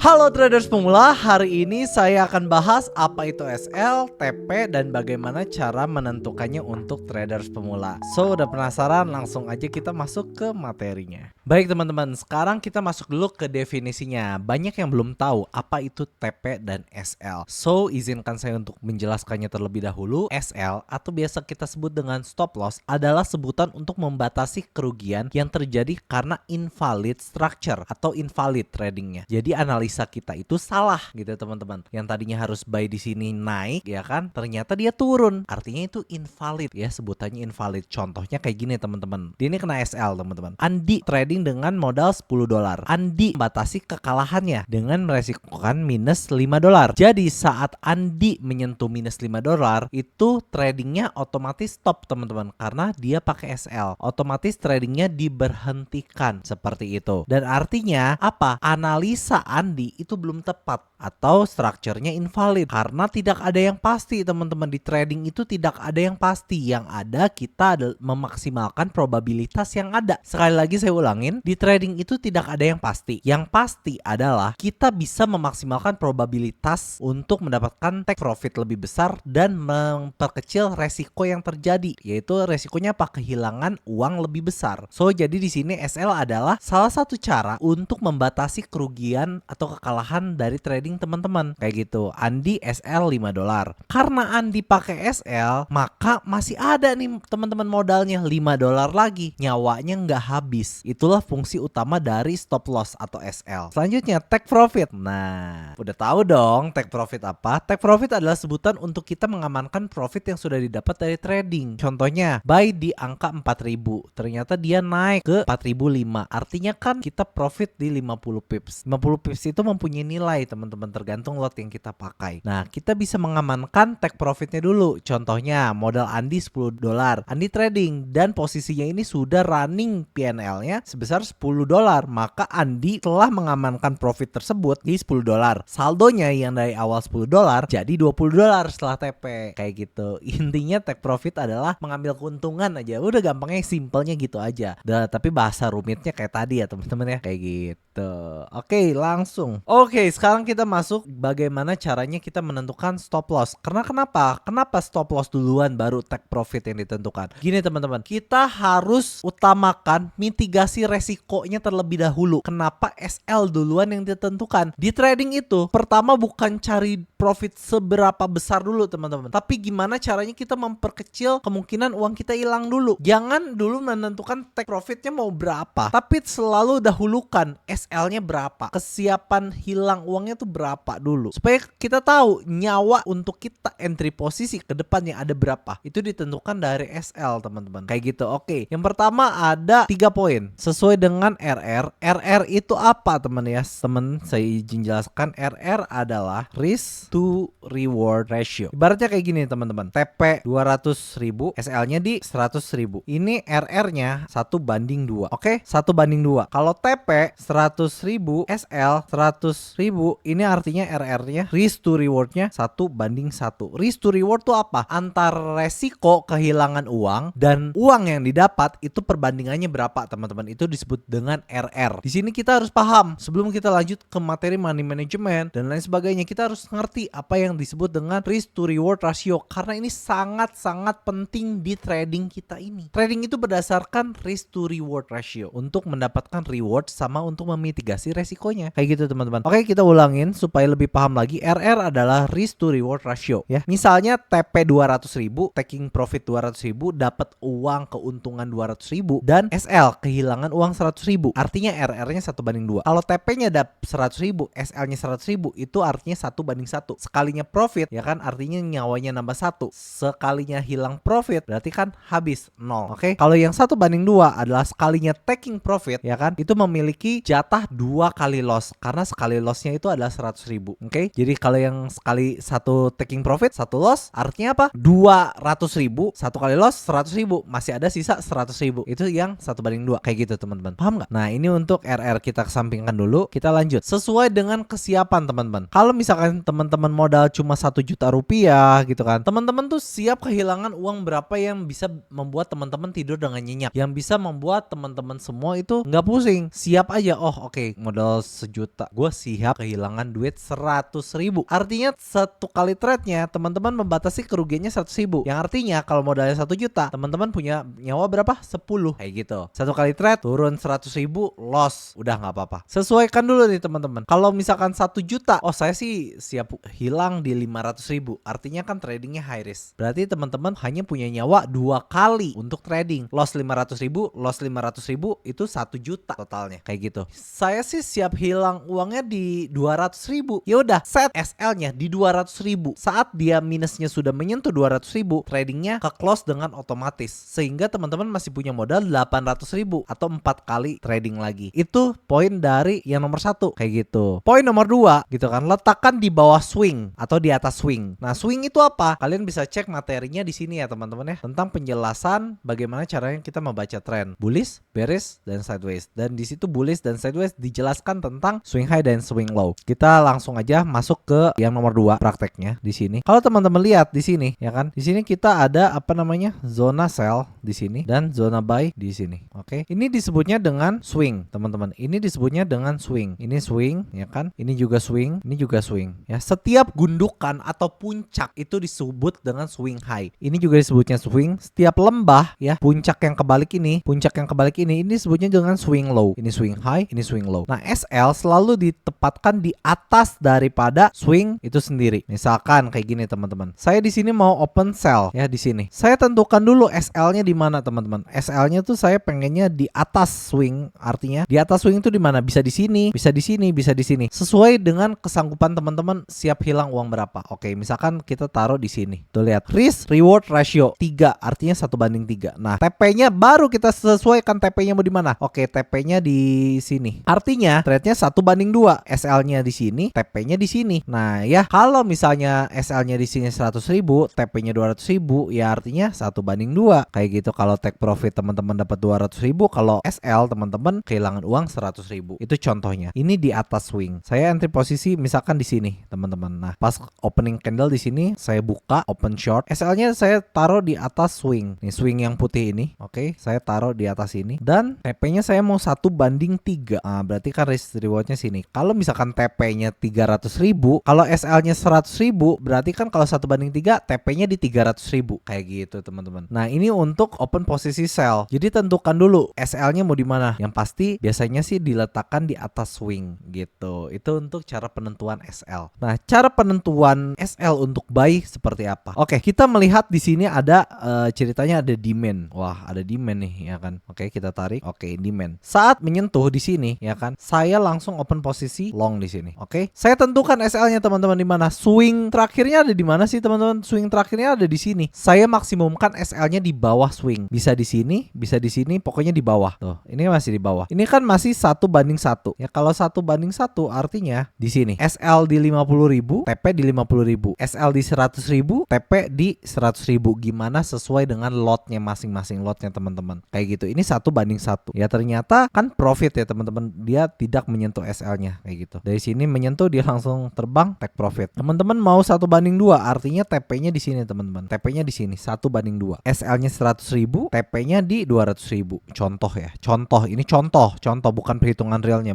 Halo traders pemula, hari ini saya akan bahas apa itu SL, TP, dan bagaimana cara menentukannya untuk traders pemula. So, udah penasaran? Langsung aja kita masuk ke materinya. Baik teman-teman, sekarang kita masuk dulu ke definisinya. Banyak yang belum tahu apa itu TP dan SL. So, izinkan saya untuk menjelaskannya terlebih dahulu. SL atau biasa kita sebut dengan stop loss adalah sebutan untuk membatasi kerugian yang terjadi karena invalid structure atau invalid tradingnya. Jadi analisa kita itu salah gitu teman-teman. Yang tadinya harus buy di sini naik ya kan, ternyata dia turun. Artinya itu invalid ya, sebutannya invalid. Contohnya kayak gini teman-teman. Ini kena SL teman-teman. Andi trading dengan modal $10. Andi membatasi kekalahannya dengan meresikokan minus $5. Jadi saat Andi menyentuh minus $5 itu tradingnya otomatis stop teman-teman, karena dia pakai SL. Otomatis tradingnya diberhentikan seperti itu. Dan artinya apa? Analisa Andi itu belum tepat atau strukturnya invalid karena tidak ada yang pasti teman-teman. Di trading itu tidak ada yang pasti. Yang ada kita memaksimalkan probabilitas yang ada. Sekali lagi saya ulangin, di trading itu tidak ada yang pasti. Yang pasti adalah kita bisa memaksimalkan probabilitas untuk mendapatkan take profit lebih besar dan memperkecil resiko yang terjadi, yaitu resikonya apa? Kehilangan uang lebih besar. So jadi di sini SL adalah salah satu cara untuk membatasi kerugian atau kekalahan dari trading teman-teman. Kayak gitu. Andi SL $5. Karena Andi pakai SL, maka masih ada nih teman-teman modalnya $5 lagi. Nyawanya nggak habis. Itulah fungsi utama dari stop loss atau SL. Selanjutnya take profit. Nah, udah tahu dong take profit apa? Take profit adalah sebutan untuk kita mengamankan profit yang sudah didapat dari trading. Contohnya, buy di angka 4.000. Ternyata dia naik ke 4.005. Artinya kan kita profit di 50 pips. 50 pips itu mempunyai nilai teman-teman, tergantung lot yang kita pakai. Nah, kita bisa mengamankan take profitnya dulu. Contohnya, modal Andi $10. Andi trading dan posisinya ini sudah running PNL-nya sebesar $10. Maka Andi telah mengamankan profit tersebut di $10. Saldonya yang dari awal $10 jadi $20 setelah TP. Kayak gitu. Intinya take profit adalah mengambil keuntungan aja. Udah gampangnya, simpelnya gitu aja. Tapi bahasa rumitnya kayak tadi ya teman-teman ya. Kayak gitu. Oke, langsung. Oke, sekarang kita masuk bagaimana caranya kita menentukan stop loss. Karena kenapa? Kenapa stop loss duluan baru take profit yang ditentukan? Gini teman-teman, kita harus utamakan mitigasi resikonya terlebih dahulu. Kenapa SL duluan yang ditentukan? Di trading itu pertama bukan cari profit seberapa besar dulu teman-teman, tapi gimana caranya kita memperkecil kemungkinan uang kita hilang dulu. Jangan dulu menentukan take profitnya mau berapa, tapi selalu dahulukan SL-nya berapa, kesiapan hilang uangnya tuh berapa dulu, supaya kita tahu nyawa untuk kita entry posisi ke depannya ada berapa. Itu ditentukan dari SL teman-teman. Kayak gitu. Oke, yang pertama ada 3 poin sesuai dengan RR. RR itu apa teman ya? Teman, saya izin jelaskan. RR adalah risk to reward ratio. Ibaratnya kayak gini teman-teman. TP 200.000, SL-nya di 100.000. Ini RR-nya 1:2. Oke, 1:2. Kalau TP 100.000, SL 100.000, ini artinya RR-nya, risk to reward-nya 1:1. Risk to reward tuh apa? Antara resiko kehilangan uang dan uang yang didapat itu perbandingannya berapa teman-teman. Itu disebut dengan RR. Di sini kita harus paham sebelum kita lanjut ke materi money management dan lain sebagainya. Kita harus ngerti apa yang disebut dengan risk to reward ratio, karena ini sangat-sangat penting di trading kita ini. Trading itu berdasarkan risk to reward ratio untuk mendapatkan reward sama untuk memitigasi resikonya. Kayak gitu teman-teman. Oke, kita ulangin supaya lebih paham lagi. RR adalah risk to reward ratio ya. Misalnya TP 200.000, taking profit 200.000, dapat uang keuntungan 200.000, dan SL kehilangan uang 100.000. Artinya RR-nya 1:2. Kalau TP-nya dapat 100.000, SL-nya 100.000, itu artinya 1:1. Sekalinya profit ya kan, artinya nyawanya nambah 1. Sekalinya hilang profit berarti kan habis 0. Oke. Kalau yang 1:2 adalah sekalinya taking profit ya kan, itu memiliki jatah 2 kali loss, karena sekali lossnya itu adalah 100.000. Oke. Jadi kalau yang sekali satu taking profit, satu loss, artinya apa? 200.000, satu kali loss 100.000, masih ada sisa 100.000. Itu yang 1:2. Kayak gitu teman-teman. Paham nggak? Nah, ini untuk RR kita kesampingkan dulu. Kita lanjut. Sesuai dengan kesiapan teman-teman. Kalau misalkan teman-teman teman-teman modal cuma 1 juta rupiah gitu kan, teman-teman tuh siap kehilangan uang berapa yang bisa membuat teman-teman tidur dengan nyenyak, yang bisa membuat teman-teman semua itu nggak pusing. Siap aja, oh oke, modal 1 juta, gue siap kehilangan duit 100.000. Artinya satu kali trade-nya teman-teman membatasi kerugiannya 100.000. Yang artinya kalau modalnya 1 juta, teman-teman punya nyawa berapa? 10 kayak gitu. Satu kali trade turun 100.000, loss, udah nggak apa-apa. Sesuaikan dulu nih teman-teman. Kalau misalkan 1 juta, oh saya sih siap hilang di 500.000. Artinya kan tradingnya high risk. Berarti teman-teman hanya punya nyawa 2 kali untuk trading. Loss 500.000, loss 500.000 itu 1 juta totalnya kayak gitu. Saya sih siap hilang uangnya di 200.000. Ya udah, set SL-nya di 200.000. Saat dia minusnya sudah menyentuh 200.000, tradingnya ke close dengan otomatis. Sehingga teman-teman masih punya modal 800.000 atau 4 kali trading lagi. Itu poin dari yang nomor 1 kayak gitu. Poin nomor 2 gitu kan, letakkan di bawah swing atau di atas swing. Nah, swing itu apa? Kalian bisa cek materinya di sini ya teman-teman ya, tentang penjelasan bagaimana caranya kita membaca tren bullish, bearish, dan sideways. Dan di situ bullish dan sideways dijelaskan tentang swing high dan swing low. Kita langsung aja masuk ke yang nomor 2 prakteknya di sini. Kalau teman-teman lihat di sini ya kan, di sini kita ada apa namanya? Zona sell di sini dan zona buy di sini. Oke. Ini disebutnya dengan swing, teman-teman. Ini disebutnya dengan swing. Ini swing ya kan? Ini juga swing, ini juga swing. Ya, setiap gundukan atau puncak itu disebut dengan swing high. Ini juga disebutnya swing. Setiap lembah ya, puncak yang kebalik ini disebutnya dengan swing low. Ini swing high, ini swing low. Nah, SL selalu ditempatkan di atas daripada swing itu sendiri. Misalkan kayak gini teman-teman. Saya di sini mau open sell ya di sini. Saya tentukan dulu SL-nya di mana teman-teman. SL-nya tuh saya pengennya di atas swing. Artinya di atas swing itu di mana? Bisa di sini, bisa di sini, bisa di sini. Sesuai dengan kesanggupan teman-teman siap hilang uang berapa. Oke, misalkan kita taruh di sini. Tuh lihat, risk reward ratio 3, artinya 1:3. Nah, TP-nya baru kita sesuaikan TP-nya mau di mana. Oke, TP-nya di sini. Artinya trade-nya 1:2. SL-nya di sini, TP-nya di sini. Nah, ya kalau misalnya SL-nya di sini 100.000, TP-nya 200.000, ya artinya 1:2. Kayak gitu. Kalau take profit teman-teman dapat 200.000, kalau SL teman-teman kehilangan uang 100.000. Itu contohnya. Ini di atas swing. Saya entry posisi misalkan di sini, teman-teman. Nah, pas opening candle di sini saya buka open short. SL-nya saya taruh di atas swing. Nih swing yang putih ini. Oke, saya taruh di atas ini dan TP-nya saya mau 1:3. Nah, berarti kan risk reward-nya sini. Kalau misalkan TP-nya 300.000, kalau SL-nya 100.000, berarti kan kalau 1:3 TP-nya di 300.000. Kayak gitu, teman-teman. Nah, ini untuk open posisi sell. Jadi tentukan dulu SL-nya mau di mana. Yang pasti biasanya sih diletakkan di atas swing gitu. Itu untuk cara penentuan SL. Nah, cara penentuan SL untuk buy seperti apa? Oke, kita melihat di sini ada ceritanya ada demand. Wah, ada demand nih ya kan. Oke, kita tarik. Oke, demand. Saat menyentuh di sini ya kan, saya langsung open posisi long di sini. Oke, saya tentukan SL-nya teman-teman di mana. Swing terakhirnya ada di mana sih teman-teman? Swing terakhirnya ada di sini. Saya maksimumkan SL-nya di bawah swing. Bisa di sini, bisa di sini, pokoknya di bawah. Tuh, ini masih di bawah. Ini kan masih 1:1. Ya, kalau 1:1 artinya di sini SL di 50.000, TP di 50.000. SL di 100.000, TP di 100.000. Gimana sesuai dengan lotnya masing-masing, lotnya teman-teman. Kayak gitu. Ini 1:1. Ya, ternyata kan profit ya teman-teman. Dia tidak menyentuh SL-nya kayak gitu. Dari sini menyentuh dia langsung terbang take profit. Teman-teman mau 1:2, artinya TP-nya di sini teman-teman. TP-nya di sini 1:2. SL-nya 100.000, TP-nya di 200.000. Contoh ya. Contoh, ini contoh bukan perhitungan realnya,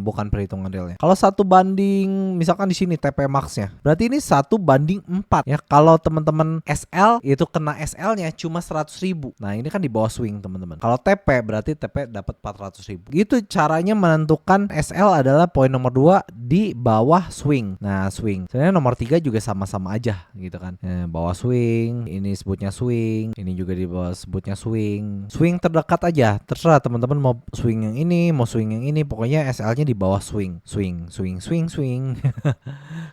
Kalau 1 banding misalkan di sini TP max-nya. Berarti ini 1:4 ya. Kalau teman-teman SL itu kena SL-nya cuma 100.000. Nah, ini kan di bawah swing teman-teman. Kalau TP berarti TP dapat 400.000. Gitu caranya menentukan SL adalah poin nomor 2 di bawah swing. Nah, swing. Sebenarnya nomor 3 juga sama-sama aja gitu kan. Bawah swing, ini sebutnya swing, ini juga di bawah sebutnya swing. Swing terdekat aja. Terserah teman-teman mau swing yang ini, mau swing yang ini, pokoknya SL-nya di bawah swing. Swing.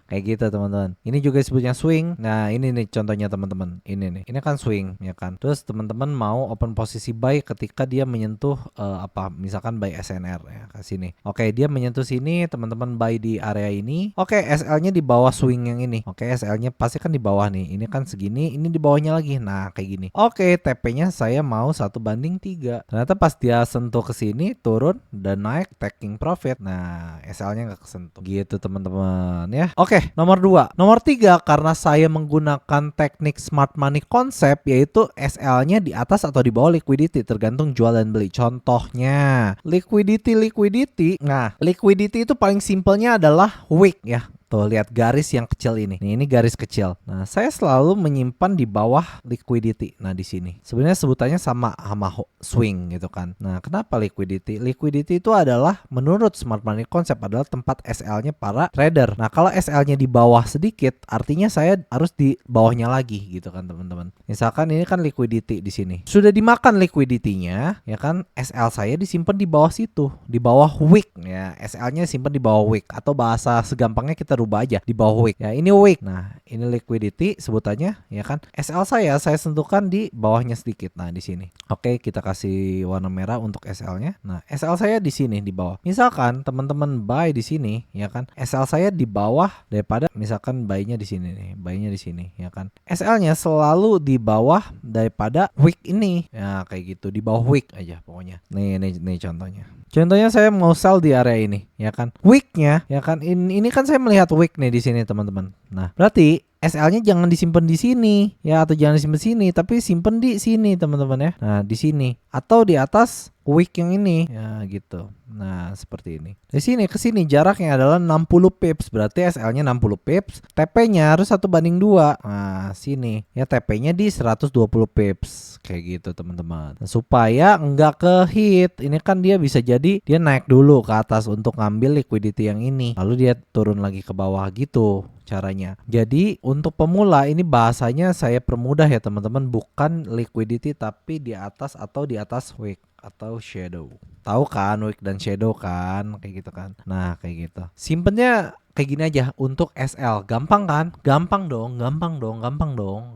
Kayak gitu teman-teman. Ini juga disebutnya swing. Nah, ini nih contohnya teman-teman. Ini nih. Ini kan swing ya kan. Terus teman-teman mau open posisi buy ketika dia menyentuh misalkan buy SNR ya ke sini. Oke, dia menyentuh sini, teman-teman buy di area ini. Oke, SL-nya di bawah swing yang ini. Oke, SL-nya pasti kan di bawah nih. Ini kan segini, ini di bawahnya lagi. Nah, kayak gini. Oke, TP-nya saya mau 1:3. Ternyata pas dia sentuh ke sini, turun dan naik taking profit. Nah, SL-nya nggak kesentuh. Gitu teman-teman ya. Oke, nomor nomor 2. Nomor 3, karena saya menggunakan teknik smart money konsep, yaitu SL-nya di atas atau di bawah liquidity tergantung jual dan beli. Contohnya liquidity. Nah, liquidity itu paling simpelnya adalah week ya. Tuh, lihat garis yang kecil ini. Nih, ini garis kecil. Nah, saya selalu menyimpan di bawah liquidity. Nah, di sini. Sebenarnya sebutannya sama swing gitu kan. Nah, kenapa liquidity? Liquidity itu adalah menurut smart money concept adalah tempat SL-nya para trader. Nah, kalau SL-nya di bawah sedikit, artinya saya harus di bawahnya lagi gitu kan, teman-teman. Misalkan ini kan liquidity di sini. Sudah dimakan liquidity-nya, ya kan? SL saya disimpan di bawah situ, di bawah wick ya. SL-nya simpan di bawah wick, atau bahasa segampangnya kita rubah aja di bawah wick. Ya, ini wick. Nah, ini liquidity sebutannya ya kan. SL saya sentuhkan di bawahnya sedikit. Nah, di sini. Oke, kita kasih warna merah untuk SL-nya. Nah, SL saya di sini di bawah. Misalkan teman-teman buy di sini ya kan. SL saya di bawah daripada misalkan buy-nya di sini nih. Buy-nya di sini ya kan. SL-nya selalu di bawah daripada wick ini. Ya, kayak gitu. Di bawah wick aja pokoknya. Nih contohnya. Contohnya saya mau sell di area ini, ya kan? Wick-nya, ya kan? Ini kan saya melihat wick nih di sini, teman-teman. Nah, berarti SL-nya jangan disimpan di sini, ya, atau jangan disimpan di sini, tapi simpan di sini, teman-teman ya. Nah, di sini atau di atas wick yang ini, ya gitu. Nah, seperti ini. Di sini ke sini jaraknya adalah 60 pips, berarti SL-nya 60 pips, TP-nya harus 1/2. Nah, sini ya, TP-nya di 120 pips, kayak gitu, teman-teman. Nah, supaya enggak ke hit. Ini kan dia bisa jadi dia naik dulu ke atas untuk ngambil liquidity yang ini, lalu dia turun lagi ke bawah gitu caranya. Jadi untuk pemula ini bahasanya saya permudah ya, teman-teman, bukan liquidity tapi di atas atau di atas wick atau shadow. Tahu kan wick dan shadow kan, kayak gitu kan. Nah, kayak gitu. Simpennya kayak gini aja untuk SL. Gampang kan? Gampang dong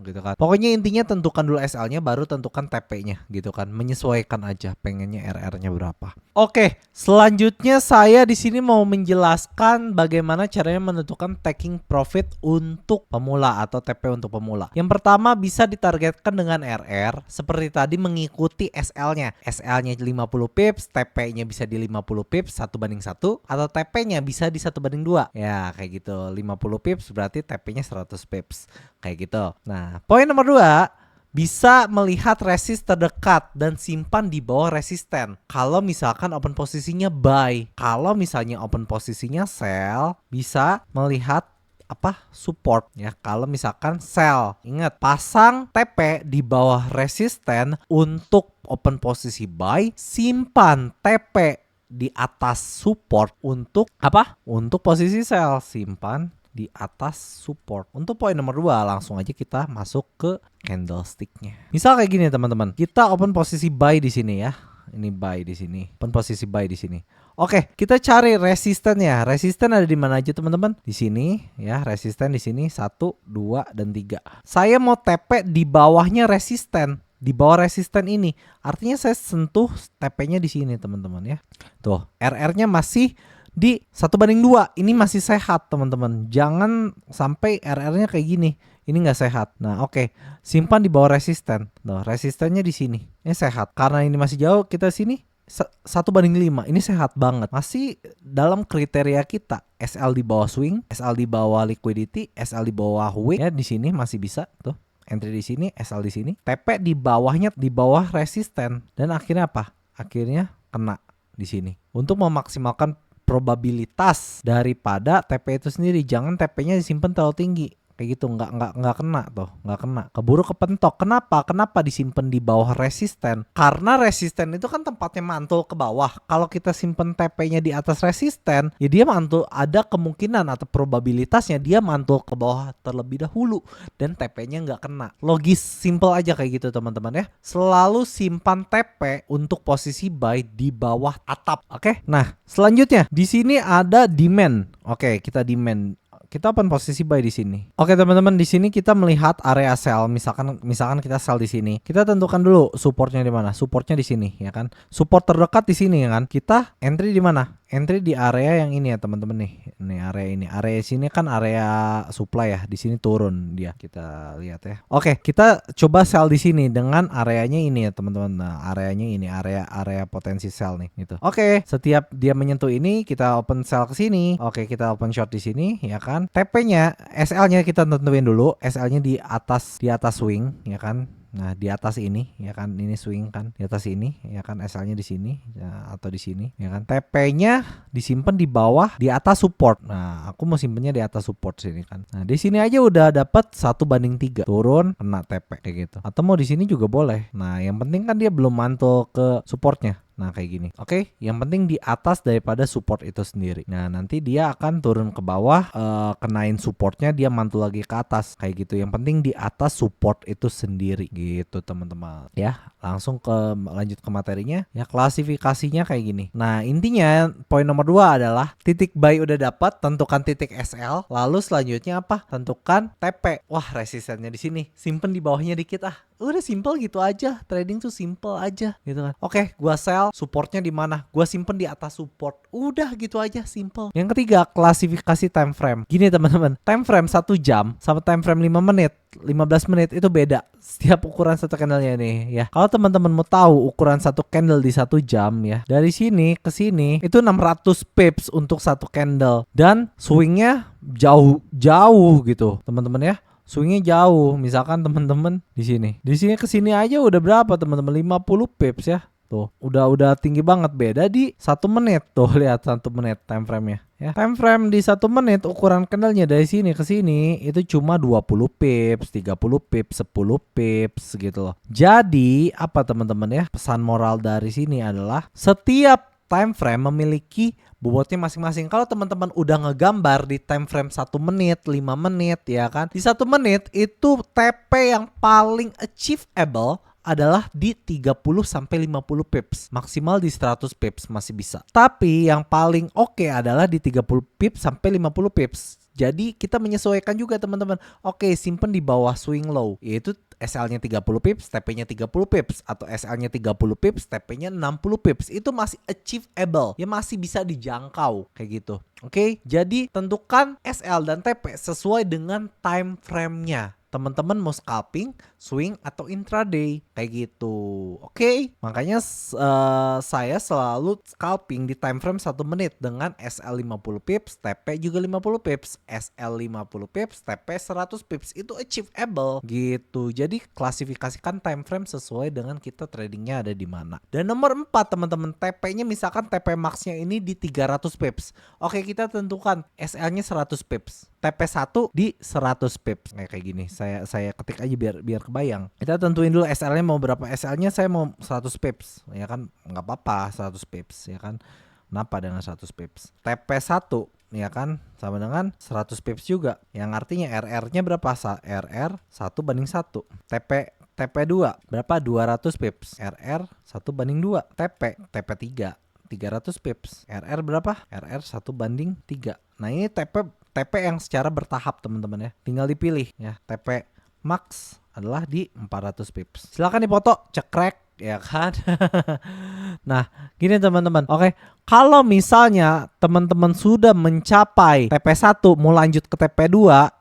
gitu kan. Pokoknya intinya tentukan dulu SL-nya, baru tentukan TP-nya gitu kan. Menyesuaikan aja pengennya RR-nya berapa. Oke, selanjutnya saya di sini mau menjelaskan bagaimana caranya menentukan taking profit untuk pemula atau TP untuk pemula. Yang pertama bisa ditargetkan dengan RR seperti tadi, mengikuti SL-nya. SL-nya 50 pips, TP-nya bisa di 50 pips 1/1, atau TP-nya bisa di 1/2. Ya, kayak gitu. 50 pips berarti TP-nya 100 pips. Kayak gitu. Nah, poin nomor 2, bisa melihat resist terdekat dan simpan di bawah resisten. Kalau misalkan open posisinya buy, kalau misalnya open posisinya sell, bisa melihat support ya. Kalau misalkan sell, ingat pasang TP di bawah resisten untuk open posisi buy, simpan TP di atas support untuk untuk posisi sell, simpan di atas support. Untuk poin nomor 2 langsung aja kita masuk ke candlesticknya. Misal kayak gini, teman-teman. Kita open posisi buy di sini ya. Ini buy di sini. Open posisi buy di sini. Oke, kita cari resistennya. Resisten ada di mana aja, teman-teman? Di sini ya, resisten di sini 1, 2 dan 3. Saya mau TP di bawahnya resisten. Di bawah resisten ini. Artinya saya sentuh TP-nya di sini, teman-teman ya. Tuh, RR-nya masih di 1/2. Ini masih sehat, teman-teman. Jangan sampai RR-nya kayak gini. Ini nggak sehat. Nah, oke. Simpan di bawah resisten. Nah, resistennya di sini. Ini sehat. Karena ini masih jauh, kita sini 1/5. Ini sehat banget. Masih dalam kriteria kita. SL di bawah swing, SL di bawah liquidity, SL di bawah wick. Ya, di sini masih bisa tuh. Entry di sini, SL di sini. TP di bawahnya, di bawah resisten. Dan akhirnya apa? Akhirnya kena di sini. Untuk memaksimalkan probabilitas daripada TP itu sendiri, jangan TP-nya disimpan terlalu tinggi. Kayak gitu, nggak kena tuh, nggak kena, keburu kepentok. Kenapa disimpan di bawah resisten? Karena resisten itu kan tempatnya mantul ke bawah. Kalau kita simpen TP-nya di atas resisten, ya dia mantul, ada kemungkinan atau probabilitasnya dia mantul ke bawah terlebih dahulu dan TP-nya nggak kena. Logis, simple aja kayak gitu, teman-teman ya. Selalu simpan TP untuk posisi buy di bawah atap. Oke. Nah, selanjutnya di sini ada demand. Oke, kita demand. Kita open posisi buy di sini. Oke, teman-teman, di sini kita melihat area sell. Misalkan kita sell di sini. Kita tentukan dulu supportnya di mana. Supportnya di sini, ya kan. Support terdekat di sini, ya kan. Kita entry di mana? entry di area yang ini ya teman-teman nih. Nih area ini. Area sini kan area supply ya. Di sini turun dia. Kita lihat ya. Oke, kita coba sell di sini dengan areanya ini ya teman-teman. Nah, areanya ini area potensi sell nih gitu. Oke, setiap dia menyentuh ini kita open sell ke sini. Oke, kita open short di sini ya kan. TP-nya, SL-nya kita tentuin dulu. SL-nya di atas swing ya kan. Nah, di atas ini ya kan, ini swing kan, di atas ini ya kan, SL-nya di sini ya, atau di sini ya kan. TP-nya disimpan di bawah di atas support. Nah, aku mau simpennya di atas support sini kan. Nah, di sini aja udah dapat 1:3. Turun kena TP kayak gitu. Atau mau di sini juga boleh. Nah, yang penting kan dia belum mantul ke supportnya. Nah kayak gini. Oke, yang penting di atas daripada support itu sendiri. Nah nanti dia akan turun ke bawah, kenain supportnya, dia mantul lagi ke atas kayak gitu. Yang penting di atas support itu sendiri gitu teman-teman. Ya langsung lanjut ke materinya. Ya klasifikasinya kayak gini. Nah intinya poin nomor 2 adalah titik buy udah dapat, tentukan titik SL. Lalu selanjutnya apa? Tentukan TP. Wah resistennya di sini. Simpen di bawahnya dikit ah. Udah simple gitu aja. Trading tuh simple aja gitu kan. Oke, gua sell, supportnya di mana? Gua simpen di atas support. Udah gitu aja, simple. Yang ketiga, klasifikasi time frame. Gini teman-teman, time frame 1 jam sama time frame 5 menit, 15 menit itu beda. Setiap ukuran satu candlenya nih ya. Kalau teman-teman mau tahu ukuran satu candle di 1 jam ya, dari sini ke sini itu 600 pips untuk satu candle dan swingnya jauh gitu teman-teman ya. Swingnya jauh, misalkan teman-teman di sini ke sini aja udah berapa teman-teman, 50 pips ya. Tuh, udah tinggi banget, beda di 1 menit. Tuh, lihat 1 menit time frame-nya ya. Time frame di 1 menit ukuran candlenya dari sini ke sini itu cuma 20 pips, 30 pips, 10 pips gitu loh. Jadi, apa teman-teman ya? Pesan moral dari sini adalah setiap time frame memiliki bobotnya masing-masing. Kalau teman-teman udah ngegambar di time frame 1 menit, 5 menit ya kan. Di 1 menit itu TP yang paling achievable adalah di 30 sampai 50 pips. Maksimal di 100 pips masih bisa. Tapi yang paling oke adalah di 30 pips sampai 50 pips. Jadi kita menyesuaikan juga teman-teman. Oke, simpen di bawah swing low, yaitu SL-nya 30 pips, TP-nya 30 pips, atau SL-nya 30 pips, TP-nya 60 pips. Itu masih achievable, ya masih bisa dijangkau kayak gitu. Oke, jadi tentukan SL dan TP sesuai dengan time frame-nya. Teman-teman mau scalping, swing, atau intraday kayak gitu. Oke, makanya saya selalu scalping di time frame 1 menit dengan SL 50 pips, TP juga 50 pips, SL 50 pips, TP 100 pips. Itu achievable gitu. Jadi klasifikasikan time frame sesuai dengan kita tradingnya ada di mana. Dan nomor 4 teman-teman, TP-nya misalkan TP max-nya ini di 300 pips. Oke, kita tentukan SL-nya 100 pips. TP1 di 100 pips. Kayak gini. Saya ketik aja biar kebayang. Kita tentuin dulu SL-nya mau berapa. SL-nya saya mau 100 pips. Ya kan nggak apa-apa 100 pips ya kan. Kenapa dengan 100 pips? TP1 ya kan sama dengan 100 pips juga. Yang artinya RR-nya berapa? RR 1:1. TP2 berapa? 200 pips. RR 1:2. TP3 300 pips. RR berapa? RR 1:3. Nah ini TP yang secara bertahap teman-teman ya. Tinggal dipilih ya. TP max adalah di 400 pips. Silakan dipoto, cekrek ya kan. Nah gini teman-teman. Oke, kalau misalnya teman-teman sudah mencapai TP1 mau lanjut ke TP2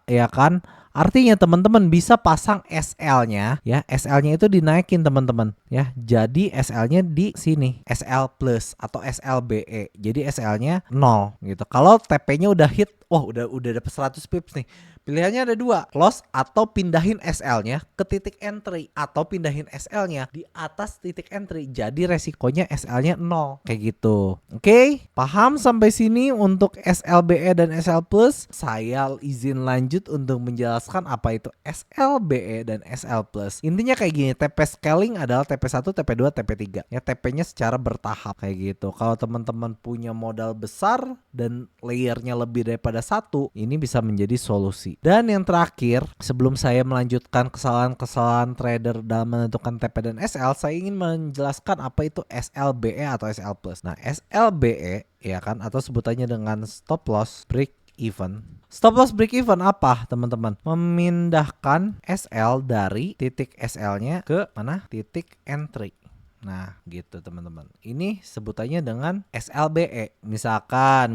ya kan, artinya teman-teman bisa pasang SL-nya ya. SL-nya itu dinaikin teman-teman ya. Jadi SL-nya di sini SL plus atau SLBE. Jadi SL-nya 0 gitu. Kalau TP-nya udah hit, wah udah dapat 100 pips nih. Pilihannya ada 2, close atau pindahin SL-nya ke titik entry, atau pindahin SL-nya di atas titik entry. Jadi resikonya SL-nya 0 kayak gitu. Oke, paham sampai sini untuk SLBE dan SL plus? Saya izin lanjut untuk menjelaskan apa itu SLBE dan SL plus. Intinya kayak gini, TP scaling adalah TP1, TP2, TP3. Ya TP-nya secara bertahap kayak gitu. Kalau teman-teman punya modal besar dan layernya lebih daripada 1, ini bisa menjadi solusi. Dan yang terakhir, sebelum saya melanjutkan kesalahan-kesalahan trader dalam menentukan TP dan SL, saya ingin menjelaskan apa itu SLBE atau SL plus. Nah, SLBE ya kan, atau sebutannya dengan stop loss break even. Stop loss break even apa teman-teman? Memindahkan SL dari titik SL-nya ke mana? Titik entry. Nah, gitu teman-teman. Ini sebutannya dengan SLBE. Misalkan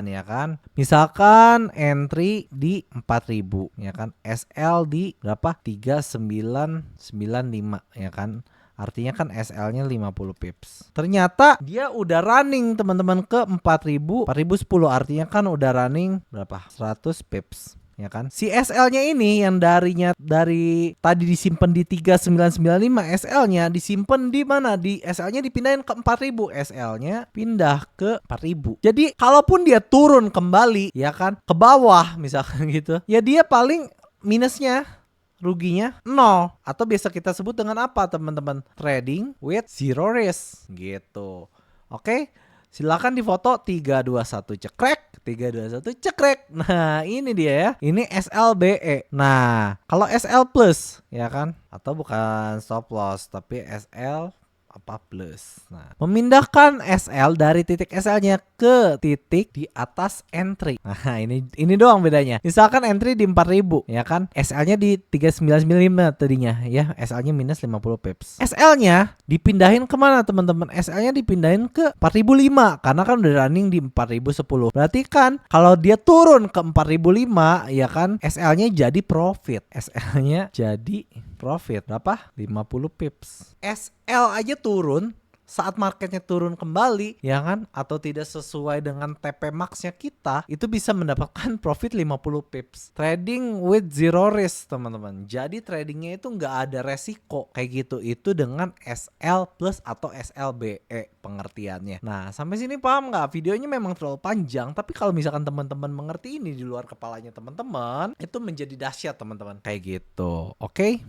ya kan. Misalkan entry di 4.000 ya kan. SL di berapa? 3995 ya kan. Artinya kan SL-nya 50 pips. Ternyata dia udah running teman-teman ke 4.000, 4.010 artinya kan udah running berapa? 100 pips. Ya kan? Si SL-nya ini yang dari tadi disimpan di 3995, SL-nya disimpan di mana? Di SL-nya dipindahin ke 4.000, SL-nya pindah ke 4.000. Jadi kalaupun dia turun kembali ya kan ke bawah misalkan gitu, ya dia paling minusnya ruginya 0 atau biasa kita sebut dengan apa teman-teman? Trading with zero risk gitu. Oke? Silakan difoto 321 cekrek, 321 cekrek. Nah, ini dia ya. Ini SLBE. Nah, kalau SL plus ya kan atau bukan stop loss tapi SL apa plus. Nah, memindahkan SL dari titik SL-nya ke titik di atas entry. Nah, ini doang bedanya. Misalkan entry di 4.000 ya kan. SL-nya di 3995 tadinya ya. SL-nya minus 50 pips. SL-nya dipindahin kemana teman-teman? SL-nya dipindahin ke 4.005 karena kan udah running di 4.010. Berarti kan kalau dia turun ke 4.005 ya kan SL-nya jadi profit. SL-nya jadi profit berapa? 50 pips. SL aja turun saat marketnya turun kembali ya kan atau tidak sesuai dengan TP max-nya kita, itu bisa mendapatkan profit 50 pips. Trading with zero risk teman-teman. Jadi tradingnya itu nggak ada resiko kayak gitu. Itu dengan SL plus atau SLBE pengertiannya. Nah, sampai sini paham nggak? Videonya memang terlalu panjang, tapi kalau misalkan teman-teman mengerti ini di luar kepalanya teman-teman, itu menjadi dahsyat teman-teman. Kayak gitu. Oke,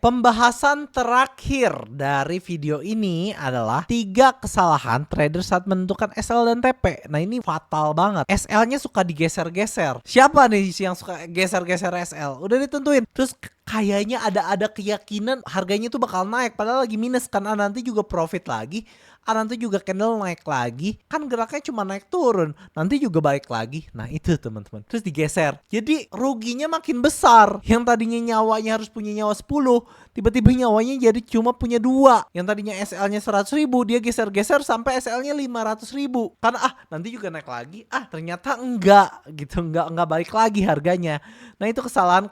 pembahasan terakhir dari video ini adalah 3 kesalahan trader saat menentukan SL dan TP. Nah, ini fatal banget. SL-nya suka digeser-geser. Siapa nih yang suka geser-geser SL? Udah ditentuin. Terus kayaknya ada keyakinan harganya tuh bakal naik padahal lagi minus kan, nanti juga profit lagi. Nanti juga candle naik lagi. Kan geraknya cuma naik turun. Nanti juga balik lagi. Nah, itu teman-teman. Terus digeser. Jadi ruginya makin besar. Yang tadinya nyawanya harus punya nyawa 10, tiba-tiba nyawanya jadi cuma punya 2. Yang tadinya SL-nya 100.000, dia geser-geser sampai SL-nya 500.000. Karena nanti juga naik lagi. Ternyata enggak gitu. Enggak balik lagi harganya. Nah, itu kesalahan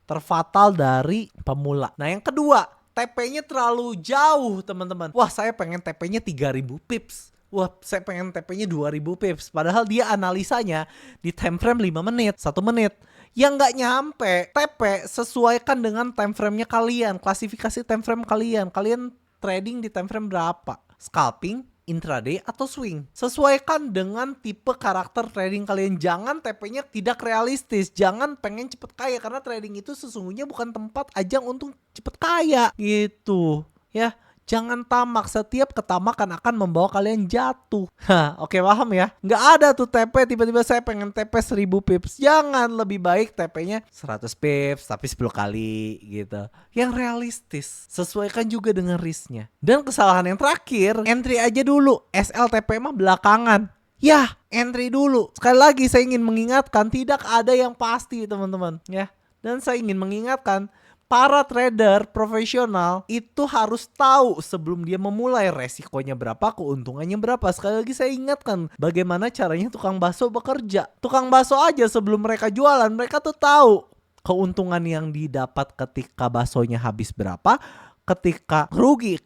terfatal dari pemula. Nah, yang kedua, TP-nya terlalu jauh teman-teman. Wah, saya pengen TP-nya 3.000 pips. Wah, saya pengen TP-nya 2.000 pips. Padahal dia analisanya di time frame 5 menit, 1 menit. Yang nggak nyampe. TP sesuaikan dengan time frame-nya kalian. Klasifikasi time frame kalian. Kalian trading di time frame berapa? Scalping, intraday, atau swing. Sesuaikan dengan tipe karakter trading kalian. Jangan TP-nya tidak realistis. Jangan pengen cepet kaya. Karena trading itu sesungguhnya bukan tempat ajang untuk cepet kaya gitu ya. Jangan tamak, setiap ketamakan akan membawa kalian jatuh. Oke, paham ya? Nggak ada tuh TP tiba-tiba saya pengen TP 1000 pips. Jangan, lebih baik TP-nya 100 pips tapi 10 kali gitu. Yang realistis, sesuaikan juga dengan risknya. Dan kesalahan yang terakhir, entry aja dulu. SLTP mah belakangan. Ya, entry dulu. Sekali lagi saya ingin mengingatkan, tidak ada yang pasti teman-teman ya. Dan saya ingin mengingatkan, para trader profesional itu harus tahu sebelum dia memulai resikonya berapa, keuntungannya berapa. Sekali lagi saya ingatkan bagaimana caranya tukang bakso bekerja. Tukang bakso aja sebelum mereka jualan, mereka tuh tahu keuntungan yang didapat ketika baksonya habis berapa, ketika rugi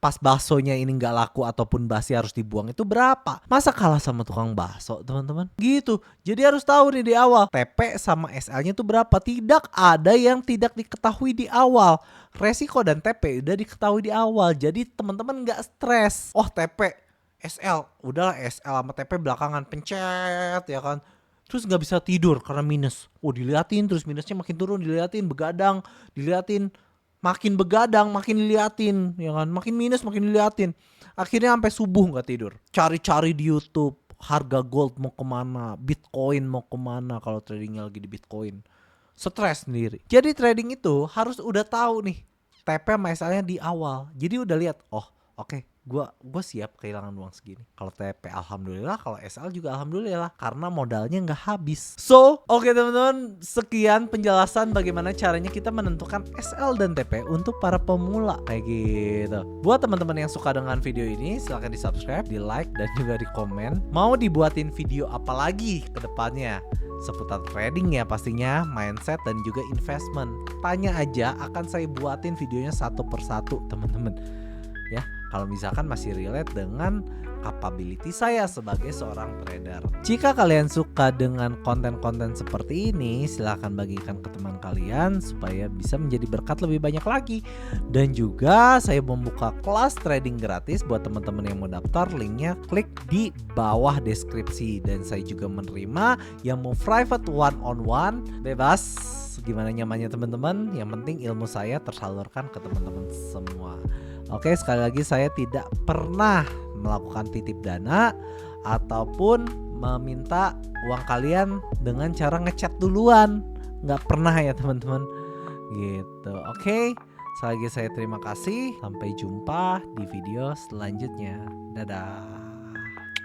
pas baksonya ini nggak laku ataupun basi harus dibuang itu berapa. Masa kalah sama tukang bakso teman-teman? Gitu. Jadi harus tahu nih di awal TP sama SL-nya itu berapa. Tidak ada yang tidak diketahui di awal. Resiko dan TP udah diketahui di awal. Jadi teman-teman nggak stres. Oh, TP, SL, udahlah SL sama TP belakangan, pencet ya kan. Terus nggak bisa tidur karena minus. Diliatin terus minusnya makin turun, diliatin begadang, diliatin makin begadang, makin diliatin, ya kan, makin minus, makin diliatin. Akhirnya sampai subuh nggak tidur. Cari-cari di YouTube, harga gold mau kemana, Bitcoin mau kemana kalau tradingnya lagi di Bitcoin. Stres sendiri. Jadi trading itu harus udah tahu nih TP misalnya di awal. Jadi udah lihat, oke, gua siap kehilangan uang segini. Kalau TP alhamdulillah, kalau SL juga alhamdulillah karena modalnya nggak habis. So, oke teman-teman, sekian penjelasan bagaimana caranya kita menentukan SL dan TP untuk para pemula kayak gitu. Buat teman-teman yang suka dengan video ini, silahkan di-subscribe, di-like dan juga di-komen. Mau dibuatin video apa lagi ke depannya? Seputar trading ya pastinya, mindset dan juga investment. Tanya aja, akan saya buatin videonya satu persatu teman-teman. Ya, kalau misalkan masih relate dengan capability saya sebagai seorang trader. Jika kalian suka dengan konten-konten seperti ini, silahkan bagikan ke teman kalian supaya bisa menjadi berkat lebih banyak lagi. Dan juga saya membuka kelas trading gratis buat teman-teman yang mau daftar, linknya klik di bawah deskripsi. Dan saya juga menerima yang mau private one-on-one, bebas gimana nyamannya teman-teman, yang penting ilmu saya tersalurkan ke teman-teman semua. Oke, sekali lagi saya tidak pernah melakukan titip dana ataupun meminta uang kalian dengan cara ngechat duluan. Nggak pernah ya teman-teman. Gitu. Oke, sekali lagi saya terima kasih. Sampai jumpa di video selanjutnya. Dadah.